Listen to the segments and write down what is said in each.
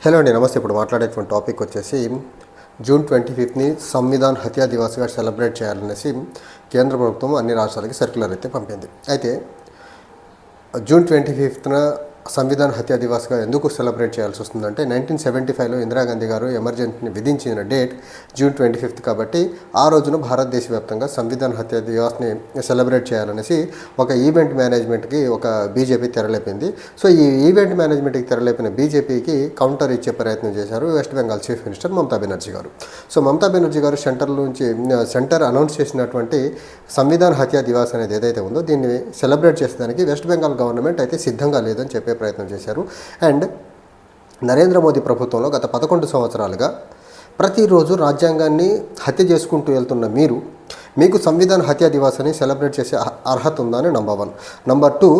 Hello అండి, నమస్తే. ఇప్పుడు మాట్లాడేటువంటి టాపిక్ వచ్చేసి జూన్ 25ని సంవిధాన్ హత్యా దివాస్గా సెలబ్రేట్ చేయాలనేసి కేంద్ర ప్రభుత్వం అన్ని రాష్ట్రాలకి సర్క్యులర్ అయితే పంపింది. అయితే జూన్ 25న సంవిధాన్ హత్యా దివాస్గా ఎందుకు సెలబ్రేట్ చేయాల్సి వస్తుందంటే 1975లో ఇందిరాగాంధీ గారు ఎమర్జెన్సీని విధించిన డేట్ జూన్ 25 కాబట్టి ఆ రోజున భారతదేశ వ్యాప్తంగా సంవిధాన్ హత్యా దివాస్ని సెలబ్రేట్ చేయాలనేసి ఒక ఈవెంట్ మేనేజ్మెంట్కి ఒక బీజేపీ తెరలేపింది. సో ఈ ఈవెంట్ మేనేజ్మెంట్కి తెరలేపిన బీజేపీకి కౌంటర్ ఇచ్చే ప్రయత్నం చేశారు west Bengal chief minister Mamata Banerjee గారు. సో మమతా బెనర్జీ గారు సెంటర్ అనౌన్స్ చేసినటువంటి సంవిధాన్ హత్యా దివాస్ అనేది ఏదైతే ఉందో దీన్ని సెలబ్రేట్ చేసేదానికి వెస్ట్ బెంగాల్ గవర్నమెంట్ అయితే సిద్ధంగా లేదని చెప్పే ప్రయత్నం చేశారు. అండ్ నరేంద్ర మోదీ ప్రభుత్వంలో గత 11 సంవత్సరాలుగా ప్రతిరోజు రాజ్యాంగాన్ని హత్య చేసుకుంటూ వెళ్తున్న మీకు సంవిధాన్ హత్యా దివాస్ని సెలబ్రేట్ చేసే అర్హత ఉందని నంబర్ 1. నంబర్ 2,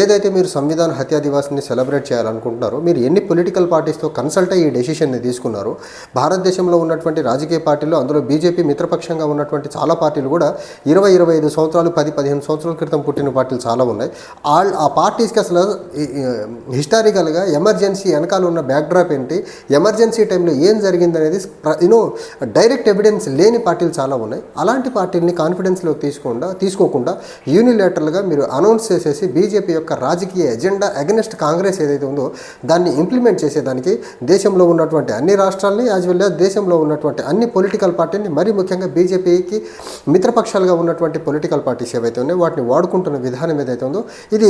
ఏదైతే మీరు సంవిధాన్ హత్యా దివాస్ని సెలబ్రేట్ చేయాలనుకుంటున్నారో మీరు ఎన్ని పొలిటికల్ పార్టీస్తో కన్సల్ట్ అయ్యి ఈ డెసిషన్ని తీసుకున్నారో, భారతదేశంలో ఉన్నటువంటి రాజకీయ పార్టీలు, అందులో బీజేపీ మిత్రపక్షంగా ఉన్నటువంటి చాలా పార్టీలు కూడా 20-25 సంవత్సరాలు 10-15 సంవత్సరాల క్రితం పుట్టిన పార్టీలు చాలా ఉన్నాయి. ఆ పార్టీస్కి అసలు హిస్టారికల్గా ఎమర్జెన్సీ వెనకాల ఉన్న బ్యాక్డ్రాప్ ఏంటి, ఎమర్జెన్సీ టైంలో ఏం జరిగిందనేది డైరెక్ట్ ఎవిడెన్స్ లేని పార్టీలు చాలా ఉన్నాయి. అలాంటి పార్టీలు కాన్ఫిడెన్స్లోకి తీసుకోకుండా యూనిలేటరల్గా మీరు అనౌన్స్ చేసేసి బీజేపీ యొక్క రాజకీయ ఎజెండా అగెనిస్ట్ కాంగ్రెస్ ఏదైతే ఉందో దాన్ని ఇంప్లిమెంట్ చేసేదానికి దేశంలో ఉన్నటువంటి అన్ని రాష్ట్రాలని యాజ్ వెల్ యాజ్ దేశంలో ఉన్నటువంటి అన్ని పొలిటికల్ పార్టీని, మరీ ముఖ్యంగా బీజేపీకి మిత్రపక్షాలుగా ఉన్నటువంటి పొలిటికల్ పార్టీస్ ఏవైతే ఉన్నాయో వాటిని వాడుకుంటున్న విధానం ఏదైతే ఉందో ఇది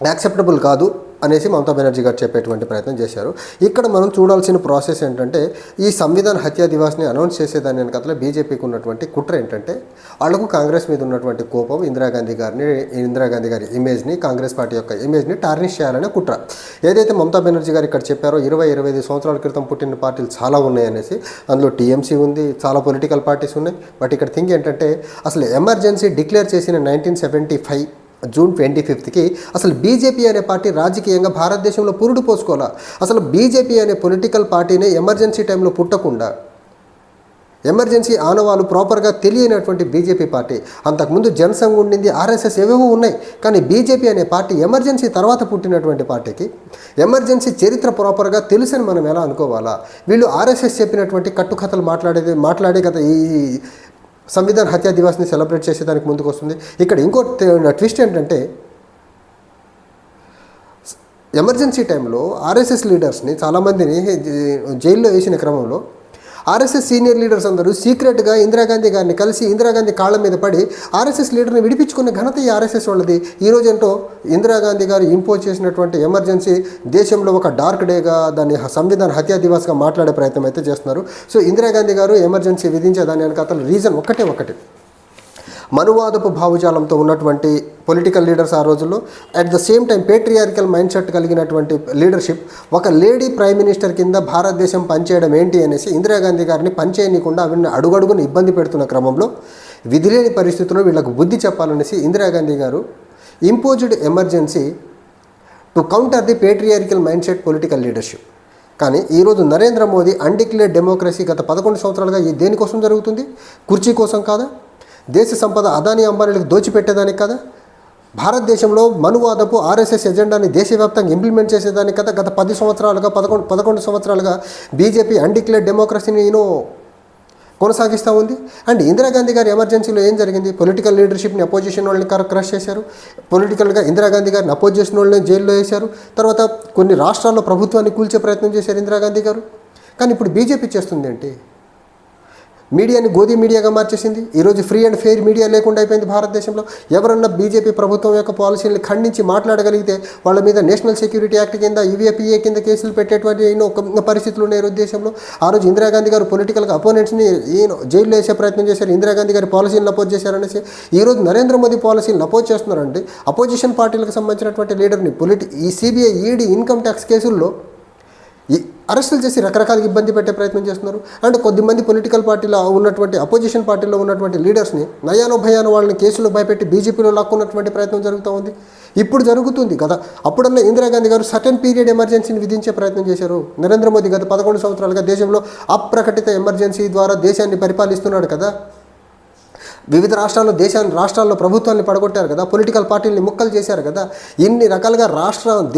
యాక్సెప్టబుల్ కాదు అనేసి మమతా బెనర్జీ గారు చెప్పేటువంటి ప్రయత్నం చేశారు. ఇక్కడ మనం చూడాల్సిన ప్రాసెస్ ఏంటంటే ఈ సంవిధాన్ హత్యా దివాస్ని అనౌన్స్ చేసేదాని వెనకాల బీజేపీకి ఉన్నటువంటి కుట్ర ఏంటంటే వాళ్లకు కాంగ్రెస్ మీద ఉన్నటువంటి కోపం, ఇందిరాగాంధీ గారి ఇమేజ్ని, కాంగ్రెస్ పార్టీ యొక్క ఇమేజ్ని టార్నిష్ చేయాలనే కుట్ర. ఏదైతే మమతా బెనర్జీ గారు ఇక్కడ చెప్పారో 20-25 సంవత్సరాల క్రితం పుట్టిన పార్టీలు చాలా ఉన్నాయనేసి, అందులో టీఎంసీ ఉంది, చాలా పొలిటికల్ పార్టీస్ ఉన్నాయి. బట్ ఇక్కడ థింక్ ఏంటంటే అసలు ఎమర్జెన్సీ డిక్లేర్ చేసిన 1975 జూన్ 25కి అసలు బీజేపీ అనే పార్టీ రాజకీయంగా భారతదేశంలో పురుడు పోసుకోవాలా? అసలు బీజేపీ అనే పొలిటికల్ పార్టీని ఎమర్జెన్సీ టైంలో పుట్టకుండా, ఎమర్జెన్సీ ఆనవాళ్ళు ప్రాపర్గా తెలియనటువంటి బీజేపీ పార్టీ, అంతకుముందు జనసంఘ్ ఉండింది, ఆర్ఎస్ఎస్ ఏవేవో ఉన్నాయి. కానీ బీజేపీ అనే పార్టీ ఎమర్జెన్సీ తర్వాత పుట్టినటువంటి పార్టీకి ఎమర్జెన్సీ చరిత్ర ప్రాపర్గా తెలుసని మనం ఎలా అనుకోవాలా? వీళ్ళు ఆర్ఎస్ఎస్ చెప్పినటువంటి కట్టుకథలు మాట్లాడే కదా ఈ సంవిధాన్ హత్యా దివాస్ని సెలబ్రేట్ చేసేదానికి ముందుకు వస్తుంది. ఇక్కడ ఇంకో ట్విస్ట్ ఏంటంటే ఎమర్జెన్సీ టైంలో ఆర్ఎస్ఎస్ లీడర్స్ని చాలామందిని జైల్లో వేసిన క్రమంలో ఆర్ఎస్ఎస్ సీనియర్ లీడర్స్ అందరూ సీక్రెట్గా ఇందిరాగాంధీ గారిని కలిసి ఇందిరాగాంధీ కాళ్ళ మీద పడి ఆర్ఎస్ఎస్ లీడర్ని విడిపించుకున్న ఘనత ఈ ఆర్ఎస్ఎస్ వాళ్ళది. ఈరోజు ఏంటో ఇందిరాగాంధీ గారు ఇంపోజ్ చేసినటువంటి ఎమర్జెన్సీ దేశంలో ఒక డార్క్ డేగా, దాన్ని సంవిధాన్ హత్యా దివాస్గా మాట్లాడే ప్రయత్నం అయితే చేస్తున్నారు. సో ఇందిరాగాంధీ గారు ఎమర్జెన్సీ విధించే దాని వెనక రీజన్ ఒకటి మనువాదపు భావజాలంతో ఉన్నటువంటి పొలిటికల్ లీడర్స్ ఆ రోజుల్లో, at the same time patriarchal mind set కలిగినటువంటి లీడర్షిప్, ఒక లేడీ ప్రైమ్ మినిస్టర్ కింద భారతదేశం పనిచేయడం ఏంటి అనేసి ఇందిరాగాంధీ గారిని పనిచేయనీయకుండా ఆవిడని అడుగడుగును ఇబ్బంది పెడుతున్న క్రమంలో విధిలేని పరిస్థితుల్లో వీళ్ళకు బుద్ధి చెప్పాలనేసి ఇందిరాగాంధీ గారు imposed emergency to counter the పేట్రియారికల్ mind set political leadership. కానీ ఈరోజు నరేంద్ర మోదీ అన్డిక్లేర్డ్ డెమోక్రసీ గత 11 సంవత్సరాలుగా దేనికోసం జరుగుతుంది? కుర్చీ కోసం కాదా? దేశ సంపద అదానీ అంబానీలకు దోచిపెట్టేదానికి కదా? భారతదేశంలో మనువాదపు ఆర్ఎస్ఎస్ ఎజెండాని దేశవ్యాప్తంగా ఇంప్లిమెంట్ చేసేదానికి కదా గత 10 సంవత్సరాలుగా 11 సంవత్సరాలుగా బీజేపీ అన్డిక్లేర్డ్ డెమోక్రసీని కొనసాగిస్తూ ఉంది. అండ్ ఇందిరాగాంధీ గారి ఎమర్జెన్సీలో ఏం జరిగింది? పొలిటికల్ లీడర్షిప్ని అపోజిషన్ వాళ్ళని క్రష్ చేశారు. పొలిటికల్గా ఇందిరాగాంధీ గారిని అపోజ్ చేసిన వాళ్ళని జైల్లో వేశారు. తర్వాత కొన్ని రాష్ట్రాల్లో ప్రభుత్వాన్ని కూల్చే ప్రయత్నం చేశారు ఇందిరాగాంధీ గారు. కానీ ఇప్పుడు బీజేపీ చేస్తుంది ఏంటి? మీడియాని గోధీ మీడియాగా మార్చేసింది. ఈరోజు ఫ్రీ అండ్ ఫెయిర్ మీడియా లేకుండా అయిపోయింది భారతదేశంలో. ఎవరన్నా బీజేపీ ప్రభుత్వం యొక్క పాలసీలను ఖండించి మాట్లాడగలిగితే వాళ్ళ మీద నేషనల్ సెక్యూరిటీ యాక్ట్ కింద, యూఏపీఏ కింద కేసులు పెట్టేటువంటి పరిస్థితులు ఉన్నాయి ఈరోజు దేశంలో. ఆ రోజు ఇందిరాగాంధీ గారు పొలిటికల్గా అపోనెంట్స్ని జైల్లో వేసే ప్రయత్నం చేశారు, ఇందిరాగాంధీ గారి పాలసీలను అపోజ్ చేశారనేసి. ఈరోజు నరేంద్ర మోదీ పాలసీలను అపోజ్ చేస్తున్నారండి. అపోజిషన్ పార్టీలకు సంబంధించినటువంటి లీడర్ని ఈ సిబిఐ, ఈడీ, ఇన్కమ్ ట్యాక్స్ కేసుల్లో అరెస్టులు చేసి రకరకాల ఇబ్బంది పెట్టే ప్రయత్నం చేస్తున్నారు. అండ్ కొద్దిమంది పొలిటికల్ పార్టీలో ఉన్నటువంటి అపోజిషన్ పార్టీలో ఉన్నటువంటి లీడర్స్ని నయానో భయానో వాళ్ళని కేసులో భయపెట్టి బీజేపీలో లాక్కున్నటువంటి ప్రయత్నం జరుగుతూ ఉంది. ఇప్పుడు జరుగుతుంది కదా. అప్పుడన్నా ఇందిరాగాంధీ గారు సర్టెన్ పీరియడ్ ఎమర్జెన్సీని విధించే ప్రయత్నం చేశారు. నరేంద్ర మోదీ గత 11 సంవత్సరాలుగా దేశంలో అప్రకటిత ఎమర్జెన్సీ ద్వారా దేశాన్ని పరిపాలిస్తున్నాడు కదా. వివిధ రాష్ట్రాల్లో ప్రభుత్వాన్ని పడగొట్టారు కదా, పొలిటికల్ పార్టీలని ముక్కలు చేశారు కదా. ఇన్ని రకాలుగా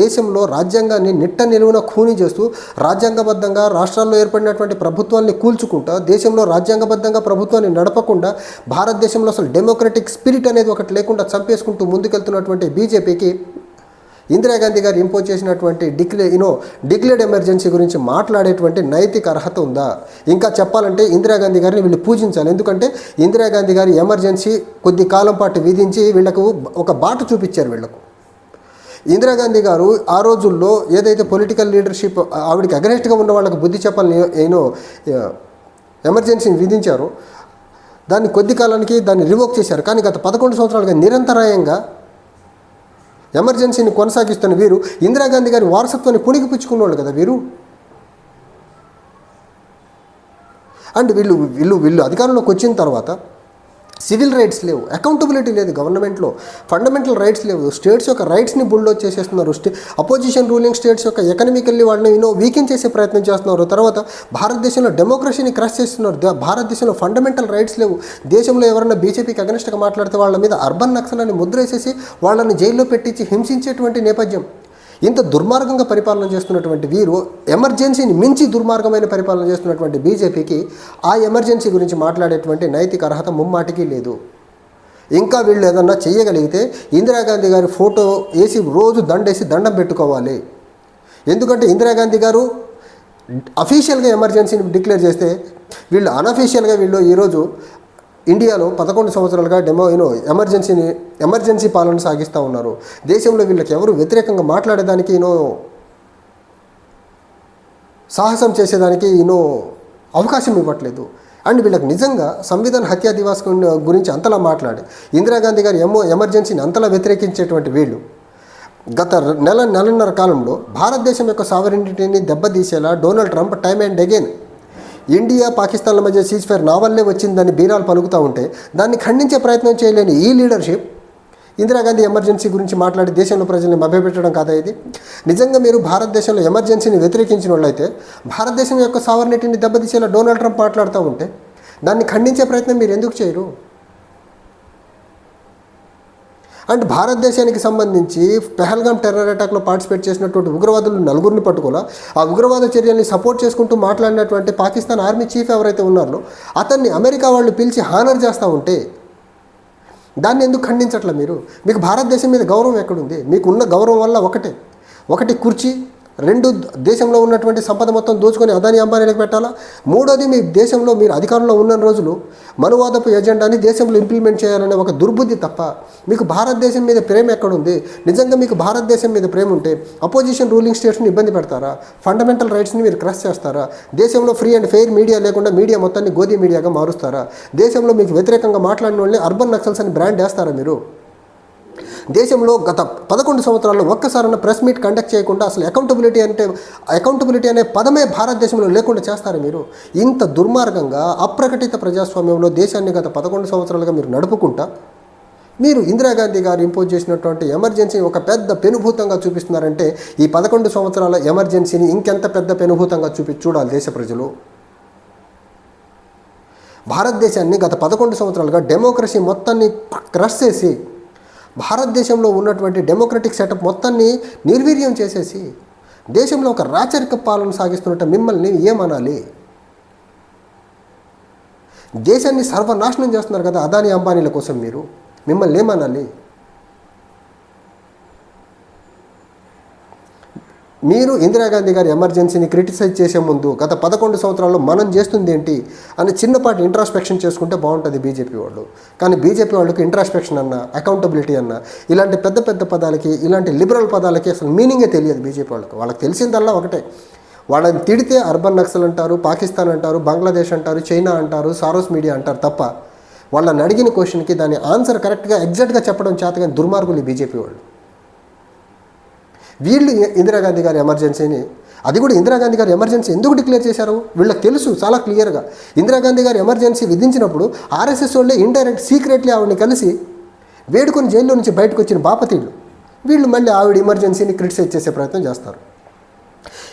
దేశంలో రాజ్యాంగాన్ని నిట్ట నిలువున ఖూనీ చేస్తూ రాజ్యాంగబద్ధంగా రాష్ట్రాల్లో ఏర్పడినటువంటి ప్రభుత్వాన్ని కూల్చుకుంటా, దేశంలో రాజ్యాంగబద్ధంగా ప్రభుత్వాన్ని నడపకుండా, భారతదేశంలో అసలు డెమోక్రటిక్ స్పిరిట్ అనేది ఒకటి లేకుండా చంపేసుకుంటూ ముందుకెళ్తున్నటువంటి బీజేపీకి ఇందిరాగాంధీ గారు ఇంపోజ్ చేసినటువంటి డిక్లేర్డ్ ఎమర్జెన్సీ గురించి మాట్లాడేటువంటి నైతిక అర్హత ఉందా? ఇంకా చెప్పాలంటే ఇందిరాగాంధీ గారిని వీళ్ళు పూజించాలి. ఎందుకంటే ఇందిరాగాంధీ గారి ఎమర్జెన్సీ కొద్ది కాలం పాటు విధించి వీళ్లకు ఒక బాట చూపించారు. వీళ్లకు ఇందిరాగాంధీ గారు ఆ రోజుల్లో ఏదైతే పొలిటికల్ లీడర్షిప్ ఆవిడికి అగనెస్ట్గా ఉన్న వాళ్ళకు బుద్ధి చెప్పాలని ఎమర్జెన్సీని విధించారు. దాన్ని కొద్ది కాలానికి దాన్ని రివోక్ చేశారు. కానీ గత 11 సంవత్సరాలుగా నిరంతరాయంగా ఎమర్జెన్సీని కొనసాగిస్తున్న వీరు ఇందిరాగాంధీ గారి వారసత్వాన్ని పుణికిపుచ్చుకున్నవాళ్ళు కదా వీరు. అండ్ వీళ్ళు అధికారంలోకి వచ్చిన తర్వాత సివిల్ రైట్స్ లేవు, అకౌంటబిలిటీ లేదు గవర్నమెంట్లో, ఫండమెంటల్ రైట్స్ లేవు, స్టేట్స్ యొక్క రైట్స్ని బుల్డోజ్ చేసేస్తున్నారు. అపోజిషన్ రూలింగ్ స్టేట్స్ యొక్క ఎకనామికల్లీ వాళ్ళని వీకెన్ చేసే ప్రయత్నం చేస్తున్నారు. తర్వాత భారతదేశంలో డెమోక్రసీని క్రష్ చేస్తున్నారు. భారతదేశంలో ఫండమెంటల్ రైట్స్ లేవు. దేశంలో ఎవరైనా బీజేపీకి అగనిస్ట్గా మాట్లాడితే వాళ్ళ మీద అర్బన్ నక్సల్ అని ముద్ర వేసేసి వాళ్ళని జైల్లో పెట్టించి హింసించేటువంటి నేపథ్యం. ఇంత దుర్మార్గంగా పరిపాలన చేస్తున్నటువంటి వీరు ఎమర్జెన్సీని మించి దుర్మార్గమైన పరిపాలన చేస్తున్నటువంటి బీజేపీకి ఆ ఎమర్జెన్సీ గురించి మాట్లాడేటువంటి నైతిక అర్హత ముమ్మాటికి లేదు. ఇంకా వీళ్ళు ఏదన్నా చేయగలిగితే ఇందిరాగాంధీ గారి ఫోటో వేసి రోజు దండం పెట్టుకోవాలి. ఎందుకంటే ఇందిరాగాంధీ గారు అఫీషియల్గా ఎమర్జెన్సీని డిక్లేర్ చేస్తే వీళ్ళు అనఫీషియల్గా ఈరోజు ఇండియాలో 11 సంవత్సరాలుగా ఎమర్జెన్సీ పాలన సాగిస్తూ ఉన్నారు. దేశంలో వీళ్ళకి ఎవరు వ్యతిరేకంగా మాట్లాడేదానికి సాహసం చేసేదానికి అవకాశం ఇవ్వట్లేదు. అండ్ వీళ్ళకి నిజంగా సంవిధాన హత్యా దివాస్ గురించి అంతలా మాట్లాడి ఇందిరాగాంధీ గారి ఎమర్జెన్సీని అంతలా వ్యతిరేకించేటువంటి వీళ్ళు గత నెలన్నర కాలంలో భారతదేశం యొక్క సావరెంటిటీని దెబ్బతీసేలా Donald Trump time and again India పాకిస్తాన్ల మధ్య సీజ్ ఫైర్ నా వల్లే వచ్చిందని బీరాలు పలుకుతూ ఉంటే దాన్ని ఖండించే ప్రయత్నం చేయలేని ఈ లీడర్షిప్ ఇందిరాగాంధీ ఎమర్జెన్సీ గురించి మాట్లాడి దేశంలో ప్రజల్ని మభ్యపెట్టడం కాదా ఇది? నిజంగా మీరు భారతదేశంలో ఎమర్జెన్సీని వ్యతిరేకించిన వాళ్ళైతే భారతదేశం యొక్క సావరెనిటీని దెబ్బతీసేలా డొనాల్డ్ ట్రంప్ మాట్లాడుతూ ఉంటే దాన్ని ఖండించే ప్రయత్నం మీరు ఎందుకు చేయరు? అండ్ భారతదేశానికి సంబంధించి పెహల్గాం టెర్రర్ అటాక్లో పార్టిసిపేట్ చేసినటువంటి ఉగ్రవాదులు 4 పట్టుకోలా ఆ ఉగ్రవాద చర్యల్ని సపోర్ట్ చేసుకుంటూ మాట్లాడినటువంటి పాకిస్తాన్ ఆర్మీ చీఫ్ ఎవరైతే ఉన్నారో అతన్ని అమెరికా వాళ్ళు పిలిచి హానర్ చేస్తూ ఉంటే దాన్ని ఎందుకు ఖండించట్లా మీరు? మీకు భారతదేశం మీద గౌరవం ఎక్కడుంది? మీకు ఉన్న గౌరవం వల్ల ఒకటి కుర్చీ, 2 దేశంలో ఉన్నటువంటి సంపద మొత్తం దోచుకొని అదాని అంబానీలకు పెట్టాలా, 3వది మీ దేశంలో మీరు అధికారంలో ఉన్న రోజులు మనువాదపు ఎజెండాని దేశంలో ఇంప్లిమెంట్ చేయాలనే ఒక దుర్బుద్ధి తప్ప మీకు భారతదేశం మీద ప్రేమ ఎక్కడుంది? నిజంగా మీకు భారతదేశం మీద ప్రేమ ఉంటే అపోజిషన్ రూలింగ్ స్టేట్స్ని ఇబ్బంది పెడతారా? ఫండమెంటల్ రైట్స్ని మీరు క్రష్ చేస్తారా? దేశంలో ఫ్రీ అండ్ ఫెయిర్ మీడియా లేకుండా మీడియా మొత్తాన్ని గోధీ మీడియాగా మారుస్తారా? దేశంలో మీకు వ్యతిరేకంగా మాట్లాడిన వాళ్ళని అర్బన్ నక్సల్స్ అని బ్రాండ్ వేస్తారా మీరు? దేశంలో గత 11 సంవత్సరాల్లో ఒక్కసారైనా ప్రెస్ మీట్ కండక్ట్ చేయకుండా అసలు అకౌంటబిలిటీ అనే పదమే భారతదేశంలో లేకుండా చేస్తారు మీరు? ఇంత దుర్మార్గంగా అప్రకటిత ప్రజాస్వామ్యంలో దేశాన్ని గత 11 సంవత్సరాలుగా మీరు నడుపుకుంటా మీరు ఇందిరాగాంధీ గారు ఇంపోజ్ చేసినటువంటి ఎమర్జెన్సీని ఒక పెద్ద పెనుభూతంగా చూపిస్తున్నారంటే ఈ 11 సంవత్సరాల ఎమర్జెన్సీని ఇంకెంత పెద్ద పెనుభూతంగా చూడాలి దేశ ప్రజలు. భారతదేశాన్ని గత 11 సంవత్సరాలుగా డెమోక్రసీ మొత్తాన్ని క్రష్ చేసి భారతదేశంలో ఉన్నటువంటి డెమోక్రటిక్ సెటప్ మొత్తాన్ని నిర్వీర్యం చేసేసి దేశంలో ఒక రాచరిక పాలన సాగిస్తున్నట్టు మిమ్మల్ని ఏమనాలి? దేశాన్ని సర్వనాశనం చేస్తున్నారు కదా అదాని అంబానీల కోసం, మిమ్మల్ని ఏమనాలి? మీరు ఇందిరాగాంధీ గారి ఎమర్జెన్సీని క్రిటిసైజ్ చేసే ముందు గత 11 సంవత్సరాల్లో మనం చేస్తుంది ఏంటి అని చిన్నపాటి ఇంట్రాస్పెక్షన్ చేసుకుంటే బాగుంటుంది బీజేపీ వాళ్ళు. కానీ బీజేపీ వాళ్ళకి ఇంట్రాస్పెక్షన్ అన్న, అకౌంటబిలిటీ అన్న, ఇలాంటి పెద్ద పెద్ద పదాలకి, ఇలాంటి లిబరల్ పదాలకి అసలు మీనింగే తెలియదు బీజేపీ వాళ్ళకి తెలిసిందల్లా ఒకటే, వాళ్ళని తిడితే అర్బన్ నక్సల్ అంటారు, పాకిస్తాన్ అంటారు, బంగ్లాదేశ్ అంటారు, చైనా అంటారు, సారోస్ మీడియా అంటారు తప్ప వాళ్ళని అడిగిన క్వశ్చన్కి దాని ఆన్సర్ కరెక్ట్గా ఎగ్జాక్ట్గా చెప్పడం చేతగాని దుర్మార్గులు బీజేపీ వాళ్ళు. వీళ్ళు ఇందిరాగాంధీ గారి ఎమర్జెన్సీని, అది కూడా ఇందిరాగాంధీ గారి ఎమర్జెన్సీ ఎందుకు డిక్లేర్ చేశారు వీళ్ళకి తెలుసు చాలా క్లియర్గా. ఇందిరాగాంధీ గారి ఎమర్జెన్సీ విధించినప్పుడు ఆర్ఎస్ఎస్ వాళ్ళే ఇండైరెక్ట్ సీక్రెట్లీ ఆవిడని కలిసి వేడుకొని జైల్లో నుంచి బయటకు వచ్చిన బాపతీళ్ళు వీళ్ళు మళ్ళీ ఆవిడ ఎమర్జెన్సీని క్రిటిసైజ్ చేసే ప్రయత్నం చేస్తారు.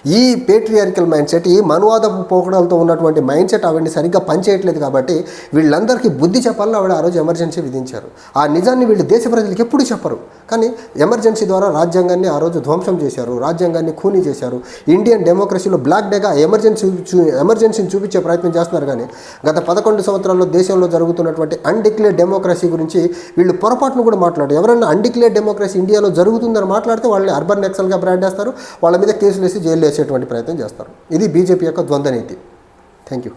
ఈ పేట్రియారికల్ మైండ్ సెట్, ఈ మనువాదపు పోకడాలతో ఉన్నటువంటి మైండ్ సెట్ ఆవిడని సరిగ్గా పనిచేయట్లేదు. కాబట్టి వీళ్ళందరికీ బుద్ధి చెప్పాలని ఆవిడ ఆ రోజు ఎమర్జెన్సీ విధించారు. ఆ నిజాన్ని వీళ్ళు దేశ ప్రజలకు ఎప్పుడు చెప్పరు. కానీ ఎమర్జెన్సీ ద్వారా రాజ్యాంగాన్ని ఆ రోజు ధ్వంసం చేశారు, రాజ్యాంగాన్ని ఖూనీ చేశారు. ఇండియన్ డెమోక్రసీలో బ్లాక్ డేగా ఎమర్జెన్సీని చూపించే ప్రయత్నం చేస్తున్నారు. కానీ గత 11 సంవత్సరాల్లో దేశంలో జరుగుతున్నటువంటి అన్డిక్లేర్డ్ డెమోక్రసీ గురించి వీళ్ళు పొరపాటును కూడా మాట్లాడారు. ఎవరైనా అన్డిక్లేర్డ్ డెమోక్రసీ ఇండియాలో జరుగుతుందని మాట్లాడితే వాళ్ళని అర్బన్ నక్సల్గా బ్రాండ్ చేస్తారు, వాళ్ళ మీద కేసులు వేసి జైలు వేసేటువంటి ప్రయత్నం చేస్తారు. ఇది బీజేపీ యొక్క ద్వంద్వ నీతి. Thank you.